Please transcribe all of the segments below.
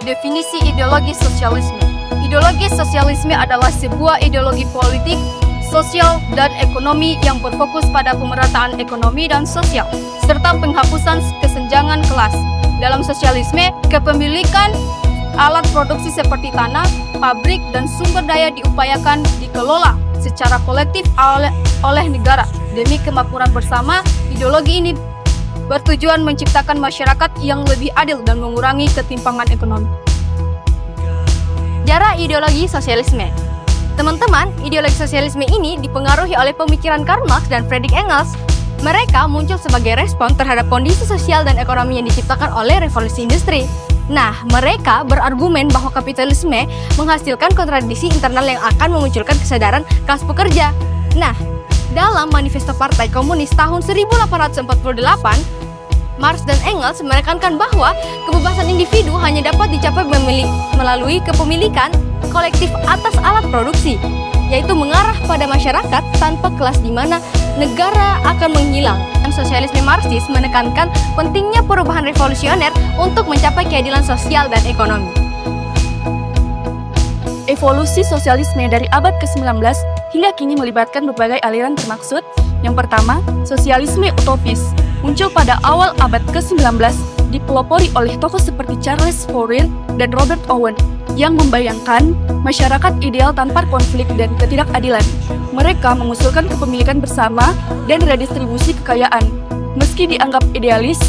Definisi ideologi sosialisme. Ideologi sosialisme adalah sebuah ideologi politik, sosial, dan ekonomi yang berfokus pada pemerataan ekonomi dan sosial, serta penghapusan kesenjangan kelas. Dalam sosialisme, kepemilikan alat produksi seperti tanah, pabrik, dan sumber daya diupayakan dikelola secara kolektif oleh negara. Demi kemakmuran bersama, ideologi ini bertujuan menciptakan masyarakat yang lebih adil dan mengurangi ketimpangan ekonomi. Sejarah ideologi sosialisme. Teman-teman, ideologi sosialisme ini dipengaruhi oleh pemikiran Karl Marx dan Friedrich Engels. Mereka muncul sebagai respon terhadap kondisi sosial dan ekonomi yang diciptakan oleh revolusi industri. Nah, mereka berargumen bahwa kapitalisme menghasilkan kontradiksi internal yang akan memunculkan kesadaran kelas pekerja. Nah, dalam Manifesto Partai Komunis tahun 1848, Marx dan Engels menekankan bahwa kebebasan individu hanya dapat dicapai melalui kepemilikan kolektif atas alat produksi, yaitu mengarah pada masyarakat tanpa kelas di mana negara akan menghilang. Dan sosialisme Marxis menekankan pentingnya perubahan revolusioner untuk mencapai keadilan sosial dan ekonomi. Evolusi sosialisme dari abad ke-19 hingga kini melibatkan berbagai aliran termaksud. Yang pertama, sosialisme utopis, muncul pada awal abad ke-19, dipelopori oleh tokoh seperti Charles Fourier dan Robert Owen, yang membayangkan masyarakat ideal tanpa konflik dan ketidakadilan. Mereka mengusulkan kepemilikan bersama dan redistribusi kekayaan, meski dianggap idealis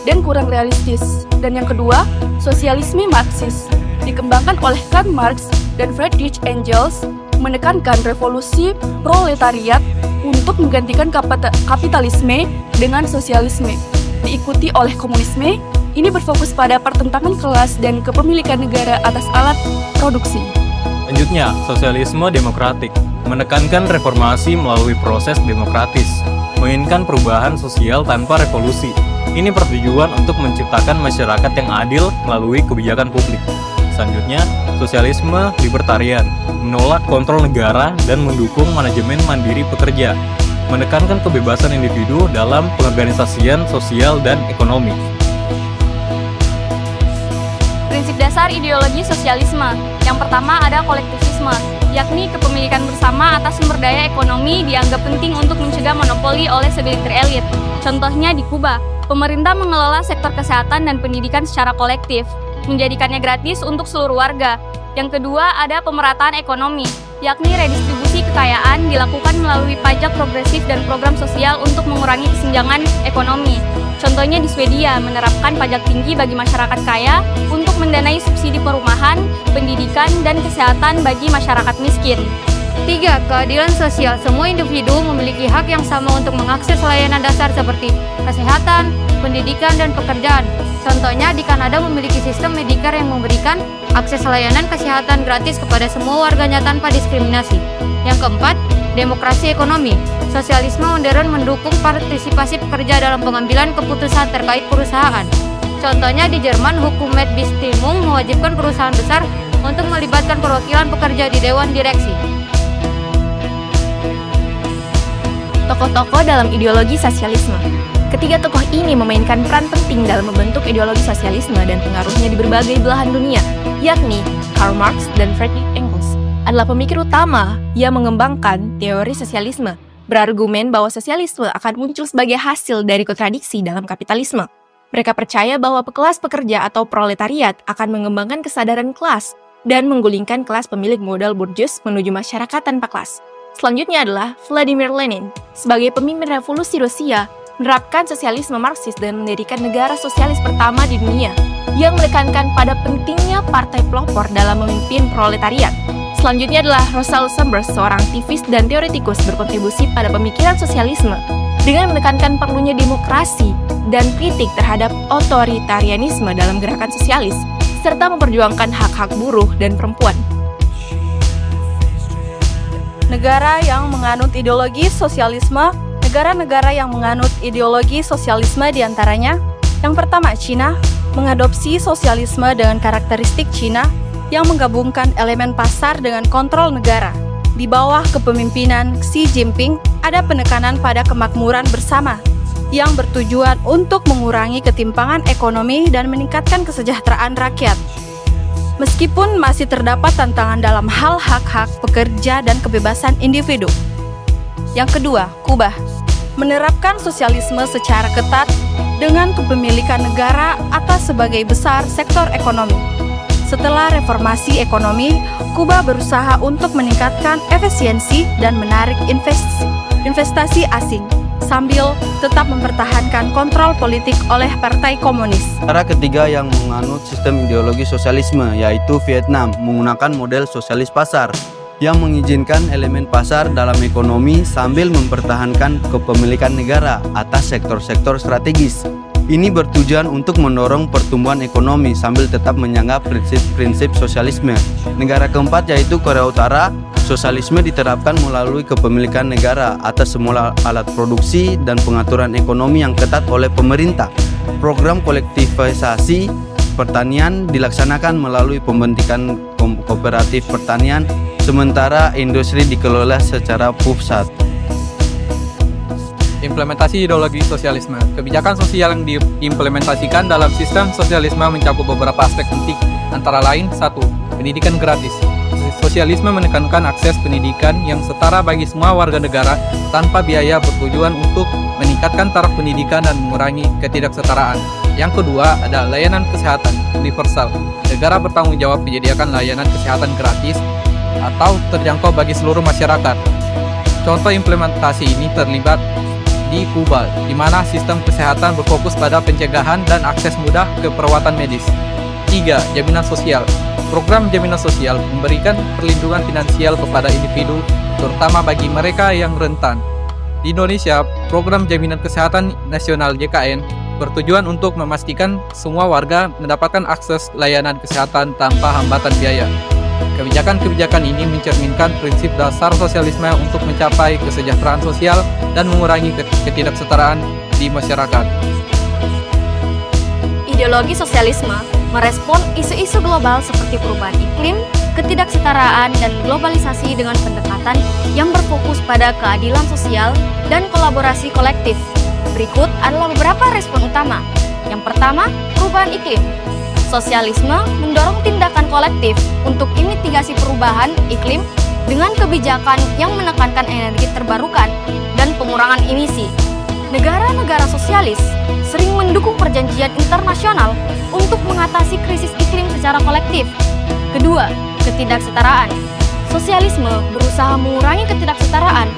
dan kurang realistis. Dan yang kedua, sosialisme Marxis, dikembangkan oleh Karl Marx dan Friedrich Engels, menekankan revolusi proletariat untuk menggantikan kapitalisme dengan sosialisme. Diikuti oleh komunisme, ini berfokus pada pertentangan kelas dan kepemilikan negara atas alat produksi. Selanjutnya, sosialisme demokratik, menekankan reformasi melalui proses demokratis, menginginkan perubahan sosial tanpa revolusi. Ini bertujuan untuk menciptakan masyarakat yang adil melalui kebijakan publik. Selanjutnya, sosialisme libertarian, menolak kontrol negara dan mendukung manajemen mandiri pekerja, menekankan kebebasan individu dalam pengorganisasian sosial dan ekonomi. Prinsip dasar ideologi sosialisme. Yang pertama ada kolektivisme, yakni kepemilikan bersama atas sumber daya ekonomi dianggap penting untuk mencegah monopoli oleh segelintir elit. Contohnya di Kuba, pemerintah mengelola sektor kesehatan dan pendidikan secara kolektif, menjadikannya gratis untuk seluruh warga. Yang kedua ada pemerataan ekonomi, yakni redistribusi kekayaan dilakukan melalui pajak progresif dan program sosial untuk mengurangi kesenjangan ekonomi. Contohnya di Swedia menerapkan pajak tinggi bagi masyarakat kaya untuk mendanai subsidi perumahan, pendidikan, dan kesehatan bagi masyarakat miskin. 3. Keadilan sosial. Semua individu memiliki hak yang sama untuk mengakses layanan dasar seperti kesehatan, pendidikan, dan pekerjaan. Contohnya di Kanada memiliki sistem Medicare yang memberikan akses layanan kesehatan gratis kepada semua warganya tanpa diskriminasi. Yang keempat, demokrasi ekonomi. Sosialisme modern mendukung partisipasi pekerja dalam pengambilan keputusan terkait perusahaan. Contohnya di Jerman, hukum Mitbestimmung mewajibkan perusahaan besar untuk melibatkan perwakilan pekerja di dewan direksi. Tokoh-tokoh dalam ideologi sosialisme. Ketiga tokoh ini memainkan peran penting dalam membentuk ideologi sosialisme dan pengaruhnya di berbagai belahan dunia, yakni Karl Marx dan Friedrich Engels adalah pemikir utama yang mengembangkan teori sosialisme, berargumen bahwa sosialisme akan muncul sebagai hasil dari kontradiksi dalam kapitalisme. Mereka percaya bahwa kelas pekerja atau proletariat akan mengembangkan kesadaran kelas dan menggulingkan kelas pemilik modal burjus menuju masyarakat tanpa kelas. Selanjutnya adalah Vladimir Lenin sebagai pemimpin revolusi Rusia, menerapkan sosialisme Marxis dan mendirikan negara sosialis pertama di dunia yang menekankan pada pentingnya partai pelopor dalam memimpin proletariat. Selanjutnya adalah Rosa Luxemburg, seorang aktivis dan teoretikus berkontribusi pada pemikiran sosialisme dengan menekankan perlunya demokrasi dan kritik terhadap otoritarianisme dalam gerakan sosialis, serta memperjuangkan hak-hak buruh dan perempuan. Negara yang menganut ideologi sosialisme. Negara-negara yang menganut ideologi sosialisme diantaranya: yang pertama, Cina, mengadopsi sosialisme dengan karakteristik Cina yang menggabungkan elemen pasar dengan kontrol negara. Di bawah kepemimpinan Xi Jinping, ada penekanan pada kemakmuran bersama yang bertujuan untuk mengurangi ketimpangan ekonomi dan meningkatkan kesejahteraan rakyat. Meskipun masih terdapat tantangan dalam hal hak-hak pekerja dan kebebasan individu. Yang kedua, Kuba menerapkan sosialisme secara ketat dengan kepemilikan negara atas sebagai besar sektor ekonomi. Setelah reformasi ekonomi, Kuba berusaha untuk meningkatkan efisiensi dan menarik investasi asing, sambil tetap mempertahankan kontrol politik oleh Partai Komunis. Cara ketiga yang menganut sistem ideologi sosialisme yaitu Vietnam menggunakan model sosialis pasar yang mengizinkan elemen pasar dalam ekonomi sambil mempertahankan kepemilikan negara atas sektor-sektor strategis. Ini bertujuan untuk mendorong pertumbuhan ekonomi sambil tetap menjaga prinsip-prinsip sosialisme. Negara keempat yaitu Korea Utara. Sosialisme diterapkan melalui kepemilikan negara atas semua alat produksi dan pengaturan ekonomi yang ketat oleh pemerintah. Program kolektivisasi pertanian dilaksanakan melalui pembentukan kooperatif pertanian, sementara industri dikelola secara pusat. Implementasi ideologi sosialisme. Kebijakan sosial yang diimplementasikan dalam sistem sosialisme mencakup beberapa aspek penting, antara lain 1. Pendidikan gratis. Sosialisme menekankan akses pendidikan yang setara bagi semua warga negara tanpa biaya, bertujuan untuk meningkatkan taraf pendidikan dan mengurangi ketidaksetaraan. Yang kedua ada layanan kesehatan universal. Negara bertanggung jawab menyediakan layanan kesehatan gratis atau terjangkau bagi seluruh masyarakat. Contoh implementasi ini terlibat di Kuba, di mana sistem kesehatan berfokus pada pencegahan dan akses mudah ke perawatan medis. 3. Jaminan sosial. Program jaminan sosial memberikan perlindungan finansial kepada individu, terutama bagi mereka yang rentan. Di Indonesia, program jaminan kesehatan nasional JKN bertujuan untuk memastikan semua warga mendapatkan akses layanan kesehatan tanpa hambatan biaya. Kebijakan-kebijakan ini mencerminkan prinsip dasar sosialisme untuk mencapai kesejahteraan sosial dan mengurangi ketidaksetaraan di masyarakat. Ideologi sosialisme merespon isu-isu global seperti perubahan iklim, ketidaksetaraan, dan globalisasi dengan pendekatan yang berfokus pada keadilan sosial dan kolaborasi kolektif. Berikut adalah beberapa respon utama. Yang pertama, perubahan iklim. Sosialisme mendorong tindakan kolektif untuk mitigasi perubahan iklim dengan kebijakan yang menekankan energi terbarukan dan pengurangan emisi. Negara-negara sosialis sering mendukung perjanjian internasional untuk mengatasi krisis iklim secara kolektif. Kedua, ketidaksetaraan. Sosialisme berusaha mengurangi ketidaksetaraan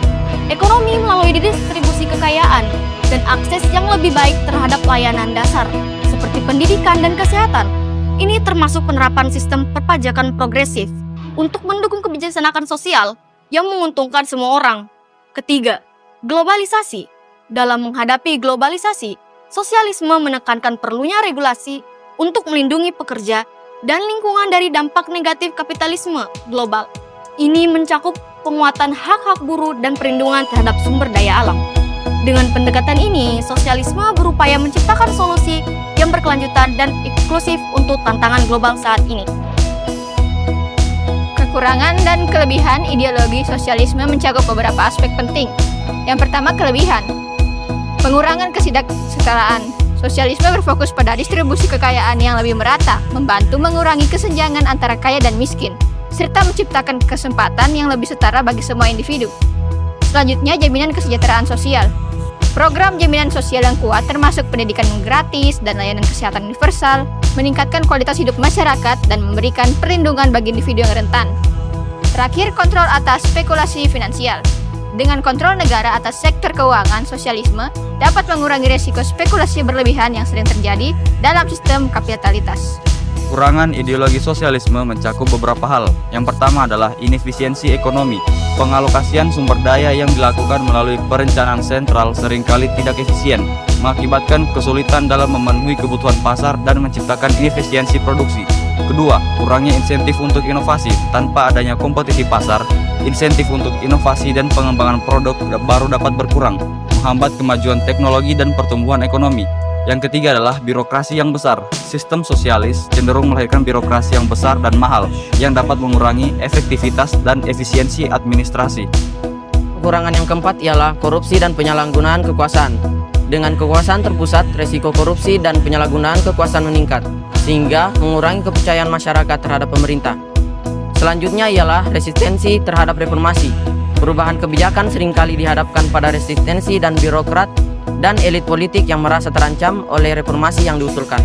ekonomi melalui distribusi kekayaan dan akses yang lebih baik terhadap layanan dasar seperti pendidikan dan kesehatan. Ini termasuk penerapan sistem perpajakan progresif untuk mendukung kebijaksanaan sosial yang menguntungkan semua orang. Ketiga, globalisasi. Dalam menghadapi globalisasi, sosialisme menekankan perlunya regulasi untuk melindungi pekerja dan lingkungan dari dampak negatif kapitalisme global. Ini mencakup penguatan hak-hak buruh dan perlindungan terhadap sumber daya alam. Dengan pendekatan ini, sosialisme berupaya menciptakan solusi yang berkelanjutan dan inklusif untuk tantangan global saat ini. Kekurangan dan kelebihan ideologi sosialisme mencakup beberapa aspek penting. Yang pertama, kelebihan. Pengurangan ketidaksetaraan. Sosialisme berfokus pada distribusi kekayaan yang lebih merata, membantu mengurangi kesenjangan antara kaya dan miskin, serta menciptakan kesempatan yang lebih setara bagi semua individu. Selanjutnya, jaminan kesejahteraan sosial. Program jaminan sosial yang kuat termasuk pendidikan gratis dan layanan kesehatan universal, meningkatkan kualitas hidup masyarakat dan memberikan perlindungan bagi individu yang rentan. Terakhir, kontrol atas spekulasi finansial. Dengan kontrol negara atas sektor keuangan, sosialisme dapat mengurangi risiko spekulasi berlebihan yang sering terjadi dalam sistem kapitalitas. Kekurangan ideologi sosialisme mencakup beberapa hal. Yang pertama adalah inefisiensi ekonomi. Pengalokasian sumber daya yang dilakukan melalui perencanaan sentral seringkali tidak efisien, mengakibatkan kesulitan dalam memenuhi kebutuhan pasar dan menciptakan inefisiensi produksi. Kedua, kurangnya insentif untuk inovasi. Tanpa adanya kompetisi pasar, insentif untuk inovasi dan pengembangan produk baru dapat berkurang, menghambat kemajuan teknologi dan pertumbuhan ekonomi. Yang ketiga adalah birokrasi yang besar. Sistem sosialis cenderung melahirkan birokrasi yang besar dan mahal, yang dapat mengurangi efektivitas dan efisiensi administrasi. Kekurangan yang keempat ialah korupsi dan penyalahgunaan kekuasaan. Dengan kekuasaan terpusat, resiko korupsi dan penyalahgunaan kekuasaan meningkat. sehingga mengurangi kepercayaan masyarakat terhadap pemerintah. Selanjutnya ialah resistensi terhadap reformasi. Perubahan kebijakan seringkali dihadapkan pada resistensi dan birokrat dan elit politik yang merasa terancam oleh reformasi yang diusulkan.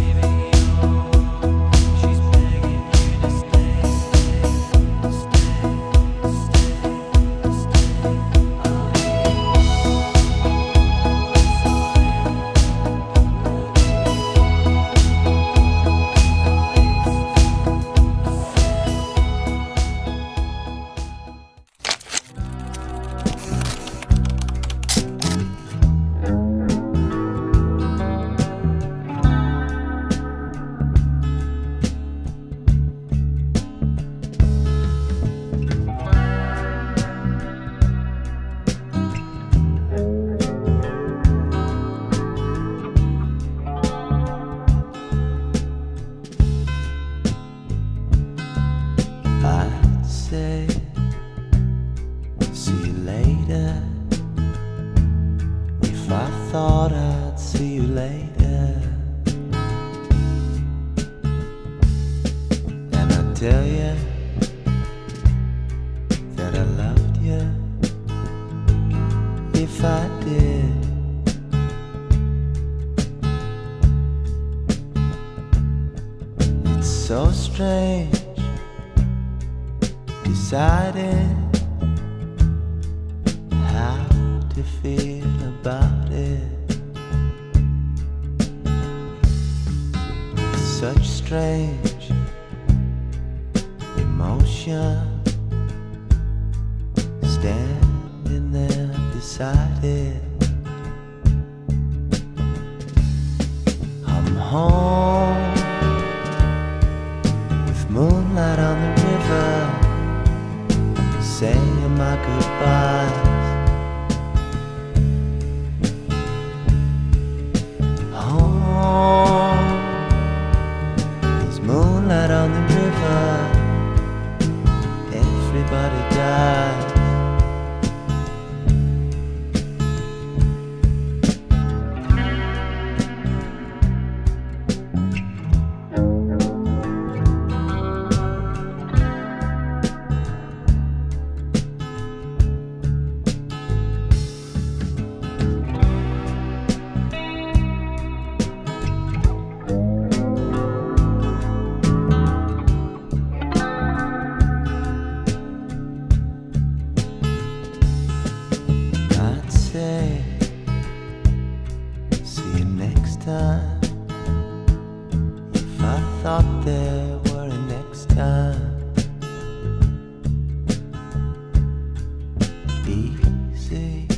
Thought I'd see you later, and I tell you that I loved you if I did. It's so strange deciding how to feel about it. Such strange emotion standing there beside it. I'm home with moonlight on the river, saying my goodbyes. Moonlight on the river, everybody dies. See you next time. If I thought there were a next time. Easy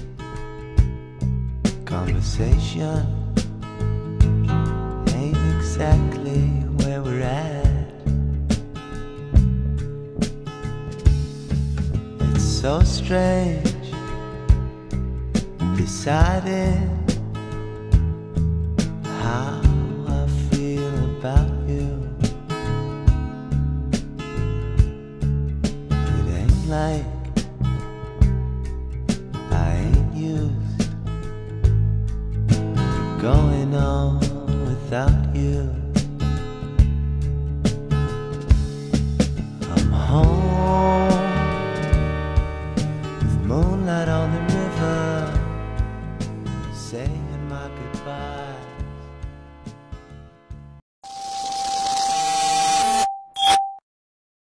conversation ain't exactly where we're at. It's so strange deciding how I feel about you. It ain't like I ain't used to going on without